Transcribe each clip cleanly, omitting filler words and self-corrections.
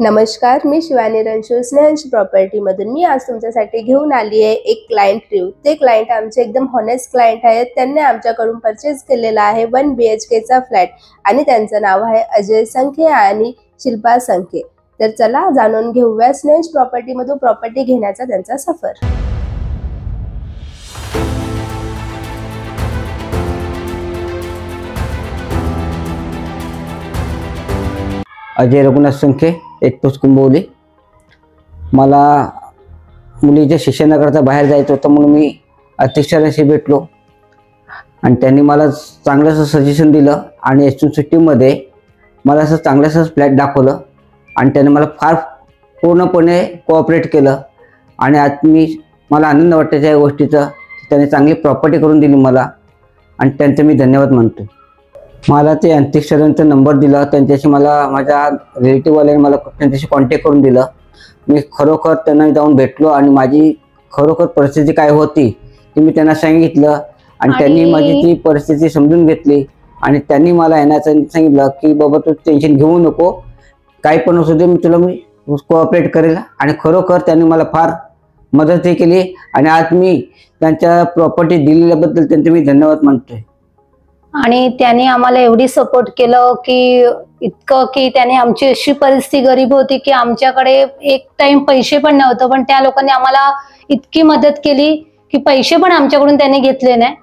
नमस्कार, मी शिवानी रणशूर स्नेहंश प्रॉपर्टीमधून. मी आज तुमच्यासाठी घेऊन आली आहे एक क्लायंट रिव्ह्यू. ते क्लायंट आमचे एकदम हॉनेस्ट क्लायंट आहेत. त्यांनी आमच्याकडून परचेस केलेला आहे 1 BHKचा फ्लॅट आणि त्यांचं नाव आहे अजय संखे आणि शिल्पा संखे. तर चला जाणून घेऊया स्नेहंश प्रॉपर्टीमधून प्रॉपर्टी घेण्याचा त्यांचा सफर. अजय रघुनाथ संखे, एकटोच कुंभवली. मला मुलीच्या शिक्षणाकरता बाहेर जायचं होतं म्हणून मी अध्यक्षाशी भेटलो आणि त्यांनी मला चांगलंसं सजेशन दिलं आणि एसयूसीटीमध्ये मला असं चांगलंसं फ्लॅट दाखवलं आणि त्याने मला फार पूर्णपणे कोऑपरेट केलं आणि आज मला आनंद वाटतं त्या गोष्टीचा. त्याने चांगली प्रॉपर्टी करून दिली मला आणि त्यांचे मी धन्यवाद मानतो. मला ते अंत्यक्षरांचा नंबर दिला, त्यांच्याशी मला माझ्या रिलेटिव्हवाल्याने मला त्यांच्याशी कॉन्टॅक्ट करून दिलं. मी खरोखर त्यांना जाऊन भेटलो आणि माझी खरोखर परिस्थिती काय होती ती मी त्यांना सांगितलं आणि त्यांनी माझी ती परिस्थिती समजून घेतली आणि त्यांनी मला येण्याचं सांगितलं की बाबा तू टेन्शन घेऊ नको, काही पण असू दे, मी कोऑपरेट करेल. आणि खरोखर त्यांनी मला फार मदतही केली आणि आज मी त्यांच्या प्रॉपर्टी दिलेल्याबद्दल त्यांचे मी धन्यवाद मानतोय. आणि त्यांनी आम्हाला एवढी सपोर्ट केलं की इतकं की त्याने आमची अशी परिस्थिती गरीब होती की आमच्याकडे एक टाइम पैसे पण नव्हतं, पण त्या लोकांनी आम्हाला इतकी मदत केली की पैसे पण आमच्याकडून त्यांनी घेतले नाही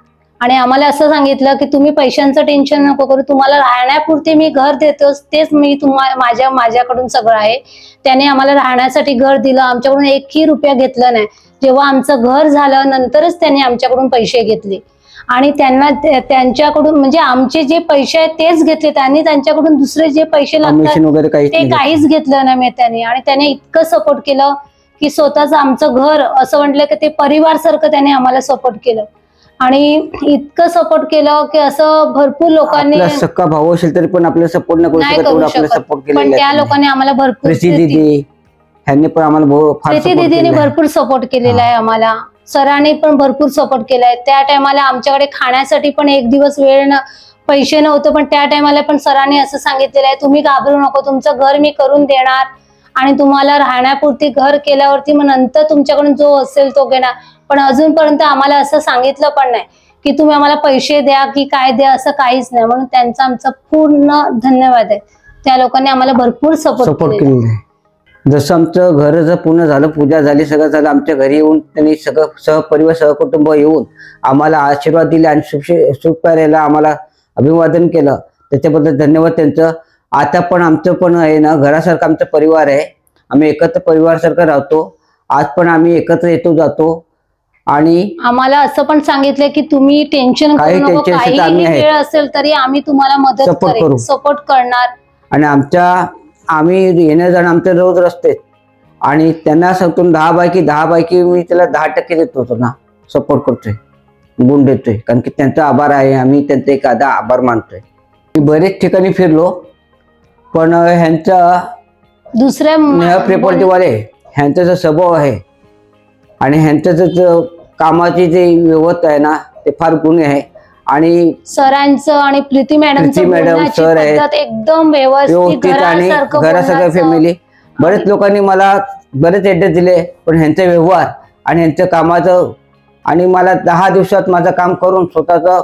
आणि आम्हाला असं सांगितलं की तुम्ही पैशांचं टेन्शन नको करू, तुम्हाला राहण्यापुरती मी घर देतोच, तेच मी माझ्याकडून सगळं आहे. त्याने आम्हाला राहण्यासाठी घर दिलं, आमच्याकडून 1ही रुपया घेतला नाही. जेव्हा आमचं घर झालं नंतरच त्यांनी आमच्याकडून पैसे घेतले आणि त्यांच्याकडून म्हणजे आमचे जे पैसे आहेत तेच घेतले. त्यांनी त्यांच्याकडून दुसरे जे पैसे लागतात ते काहीच घेतलं नाही मी त्यांनी. आणि त्याने इतकं सपोर्ट केलं की स्वतःच आमचं घर असं म्हटलं की ते परिवार सारखं त्याने आम्हाला सपोर्ट केलं आणि इतकं सपोर्ट केलं की असं भरपूर लोकांनी सक्का भाऊ असेल तरी पण आपल्याला सपोर्ट नाही करू शकत, पण त्या लोकांनी आम्हाला भरपूर प्रीती दीदीने भरपूर सपोर्ट केलेला आहे आम्हाला. सरांनी पण भरपूर सपोर्ट केलाय. त्या टायमाला आमच्याकडे खाण्यासाठी पण एक दिवस पैसे नव्हते, पण त्या टायमाला पण सरांनी असं सांगितलेलं आहे तुम्ही घाबरू नको, तुमचं घर मी करून देणार आणि तुम्हाला राहण्यापुरती घर केल्यावरती मग नंतर तुमच्याकडून जो असेल तो घेणार. पण अजूनपर्यंत आम्हाला असं सांगितलं पण नाही की तुम्ही आम्हाला पैसे द्या की काय द्या, असं काहीच नाही. म्हणून त्यांचा आमचा पूर्ण धन्यवाद आहे. त्या लोकांनी आम्हाला भरपूर सपोर्ट केला. जसं आमचं घर जर पूर्ण झालं, पूजा झाली, सगळं झालं, आमच्या घरी येऊन त्यांनी सगळं सहपरिवार सहकुटुंब येऊन आम्हाला आशीर्वाद दिले आणि सुखकार्याला आम्हाला अभिवादन केलं. त्याच्याबद्दल धन्यवाद त्यांचं. आता पण आमचं पण आहे ना घरासारखं आमचा परिवार आहे, आम्ही एकत्र परिवारासारखं राहतो. आज पण आम्ही एकत्र येतो जातो आणि आम्हाला असं पण सांगितलं की तुम्ही टेन्शन करू नको, काही वेळ असेल तरी आम्ही तुम्हाला मदत करू, सपोर्ट करणार. आणि आम्ही येण्या जाणं आमचे रोज रस्ते आणि त्यांना सांगतो 10 पैकी मी त्याला 10% देत होतो ना, सपोर्ट करतोय, गुण देतोय, कारण की त्यांचा आभार आहे. आम्ही त्यांचा एखादा आभार मानतोय. मी बरेच ठिकाणी फिरलो पण ह्यांचा दुसऱ्या प्रॉपर्टीवाले ह्यांचा जो स्वभाव आहे आणि ह्यांचं जो कामाची जे व्यवस्था आहे ना ते फार गुण आहे. आणि सरांचं आणि प्रीती मॅडम सर आहेत एकदम व्यवस्थित आणि घरासारखं फॅमिली. बरेच लोकांनी मला बरेच ऍड्रेस दिले पण ह्यांचा व्यवहार आणि ह्यांचं कामाचं आणि मला 10 दिवसात माझं काम करून स्वतःचं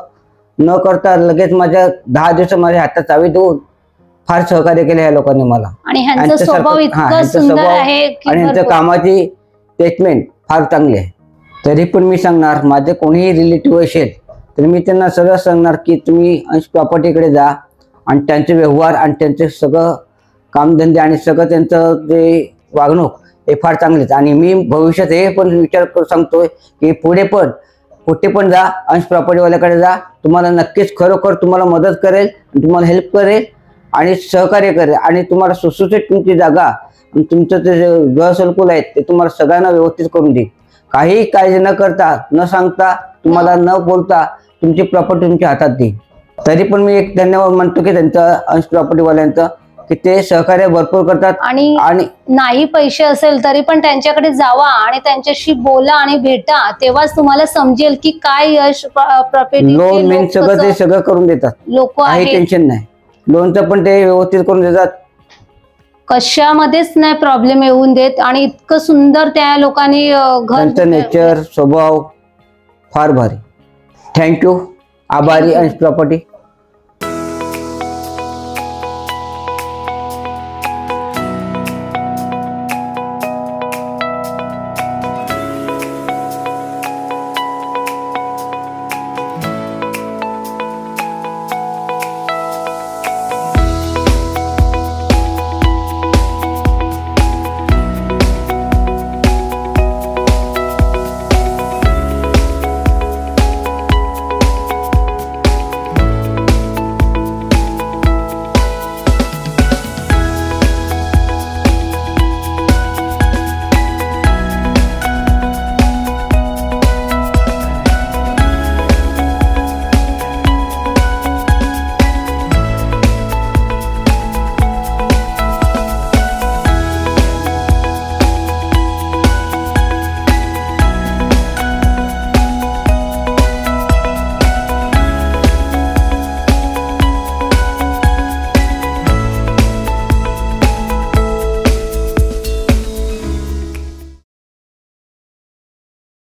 न करता लगेच माझ्या 10 दिवसात माझ्या हातात चावी देऊन फार सहकार्य केले ह्या लोकांनी मला. आणि ह्यांचा स्वभाव इतका सुंदर आहे आणि ह्यांच्या कामाची स्टेटमेंट फार चांगली आहे. तरी पण मी सांगणार माझे कोणीही रिलेटिव्ह असेल तर मी त्यांना सगळं सांगणार की तुम्ही अंश प्रॉपर्टीकडे जा आणि त्यांचे व्यवहार आणि त्यांचे सगळं कामधंदे आणि सगळं त्यांचं जे वागणूक हे फार चांगलेच. आणि मी भविष्यात हे पण विचार करून सांगतोय की पुढे पण कुठे पण जा, अंश प्रॉपर्टीवाल्याकडे जा, तुम्हाला नक्कीच खरोखर तुम्हाला मदत करेल, तुम्हाला हेल्प करेल आणि सहकार्य करेल आणि तुम्हाला सुसूचित तुमची जागा तुमचं ते गृहसंकुल आहेत ते तुम्हाला सगळ्यांना व्यवस्थित करून देईल. काही काळजी न करता न सांगता तुम्हाला न बोलता तुमची प्रॉपर्टी तुमच्या हातात देईल. तरी पण मी एक धन्यवाद म्हणतो की त्यांचा अंश प्रॉपर्टीवाल्यांचा की ते सहकार्य भरपूर करतात. आणि नाही पैसे असेल तरी पण त्यांच्याकडे जावा आणि त्यांच्याशी बोला आणि भेटा, तेव्हाच तुम्हाला समजेल की काय यश प्रॉपर्टी लोन मेन सगळं ते सगळं करून देतात. लोक काही टेन्शन नाही, लोनचं पण ते व्यवस्थित करून देतात. कशामध्येच नाही प्रॉब्लेम येऊन देत आणि इतकं सुंदर त्या लोकांनी त्यांचं नेचर स्वभाव फार भारी. थँक्यू. आभारी अंश प्रॉपर्टी.